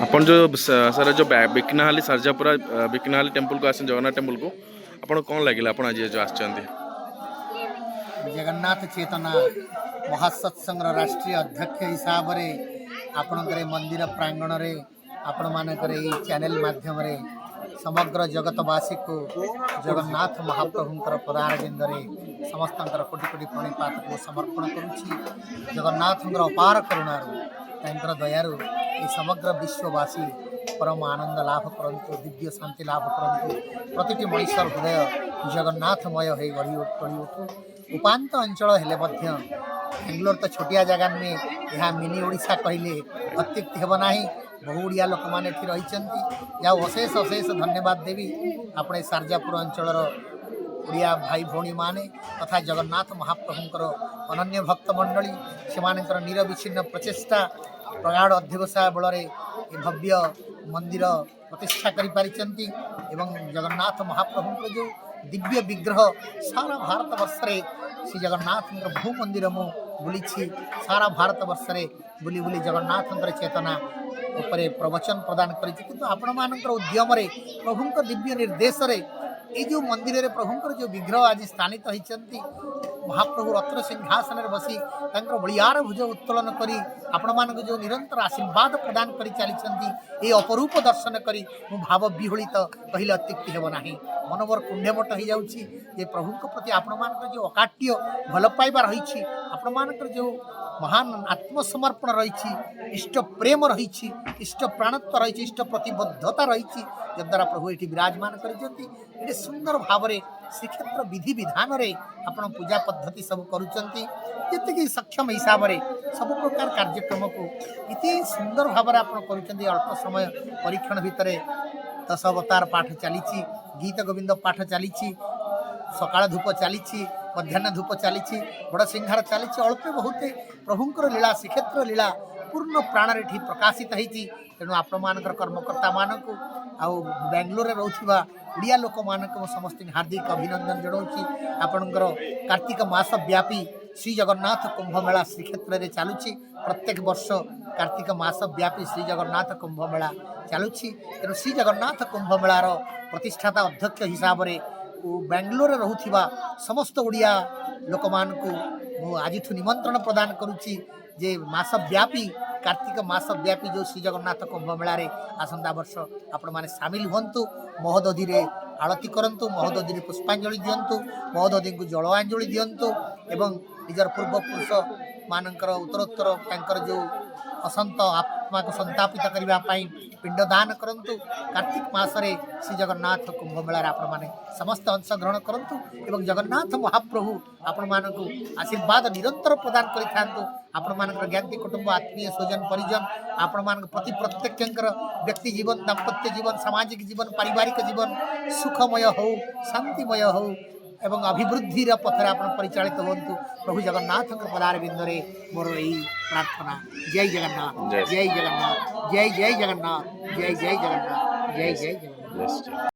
अपन जो सर जो बिकनाहाली सरजापुरा बिकनाहाली टेम्पल को आस जगन्नाथ टेम्पल को आपन कौन लगे आप जो आसचंदी जगन्नाथ चेतना महासत्संग राष्ट्रीय अध्यक्ष हिसाब से आपणकर मंदिर प्रांगण में आपण मानकर चैनल माध्यम समग्र जगतवासी को जगन्नाथ महाप्रभुंर पदारविंद समस्त कोटि कोटि प्रणिपात को समर्पण करुच्ची। जगन्नाथर अपार करुणार दयारु ये समग्र विश्ववासी परम आनंद लाभ करंतु, दिव्य शांति लाभ करंतु। प्रतिटी मनुष्यर हृदय जगन्नाथमय हो गढ़ी उठू। उपात अंचल हेले बेंगलोर तो छोटिया जगह में यहाँ मिनी ओडिशा कहले अत्युक्ति हेब ना। बहु ओडिया लोक मैंने रही अशेष अशेष धन्यवाद देवी अपने सारजापुर अंचल ओडिया भाई भौणी माने तथा जगन्नाथ महाप्रभुंर अनन्य भक्त मंडली से निरविच्छिन्न प्रचेषा प्रगाढ़ अध्यवसाय बल भव्य मंदिर प्रतिष्ठा करिपारिचंती एवं जगन्नाथ महाप्रभुंर जो दिव्य विग्रह सारा भारत वर्ष श्री जगन्नाथ भू मंदिर मु बुली सारा भारत वर्ष बुली बुली जगन्नाथ चेतना उपरे प्रवचन प्रदान कर आपण मान उद्यम प्रभु दिव्य निर्देश ये जो मंदिर में प्रभुंर जो विग्रह आज स्थानित होती महाप्रभु रत्न सिंहासन बसी बलियार भुज उत्तोलन कर आपण मान जो निरंतर आशीर्वाद प्रदान कर चली ये अपरूप दर्शन करी भाव विहोलित कहले अत्युक्ति हेब ना। मनोबर कुंडेमट हो जाऊँगी ये प्रभु प्रति आपण मान जो अकाट्य भल पाइबा रही आपण मान जो महान आत्मसमर्पण रही इष्ट प्रेम रही इष्ट प्राणत्व रही इष्ट प्रतिबद्धता रही जद्वारा प्रभु ये विराजमान कर सुंदर भाव श्रीक्षेत्र विधि विधान आपण पूजा पद्धति सब करुँच सक्षम हिसाब से सब प्रकार कार्यक्रम को इतनी सुंदर भाव में अल्प समय परीक्षण भितर 10 अवतार पाठ चली गीत गोविंद पाठ चली सकाळ धूप चली मध्याह्न धूप चली बड़ सिंहार चली अल्प बहुत प्रभुंर लीला श्रीक्षेत्र लीला पूर्ण प्राण रे प्रकाशित होती। तेणु आपण कर्मकर्ता मानक आउ बेंगलोर रोवा ओडिया लोक मानक समस्त हार्दिक अभिनंदन जनाऊँगी। आपणकर कार्तिक मास व्यापी श्री जगन्नाथ कुंभ मेला श्रीक्षेत्र में चलुची प्रत्येक वर्ष कार्तिक मास व्यापी श्री जगन्नाथ कुंभ मेला चलुची। तेणु श्री जगन्नाथ कुंभ मेलार प्रतिष्ठाता अध्यक्ष हिसाब से बेंगलोर रोवा समस्त ओडिया लोक मान को आज निमंत्रण प्रदान करुच्ची जे मास व्यापी कार्तिक मास व्यापी जो श्री जगन्नाथ कुंभ मेला आसंता वर्ष आपण माने सामिल हुंतु। महोदधि आरती करंतु, महोदधि पुष्पांजलि दियंतु, महोदधि को जलांजलि दियंतु एवं निजर पूर्वपुरुष मानकर उत्तरोत्तर तांकर जो असंत आत्मा को संतापित करने पिंडदान करंतु। कार्तिक मासरे श्री जगन्नाथ कुंभ मेला आपण माने समस्त अंशग्रहण करंतु एवं जगन्नाथ महाप्रभु आपण मानकु आशीर्वाद निरंतर प्रदान करिथांतु। आपण मानकर ज्ञाति कुटुंब आत्मीय स्वजन परिजन आपण मान प्रति प्रत्येक व्यक्ति जीवन दाम्पत्य जीवन सामाजिक जीवन पारिवारिक जीवन सुखमय हो शांतिमय हो एवं अभिवृद्धि पथर आप परिचालित होंतु। प्रभु जगन्नाथ पदारविंद मोर यही प्रार्थना। जय जगन्नाथ जय जगन्नाथ जय जय जगन्नाथ जय जय जगन्नाथ जय जय जगन्नाथ।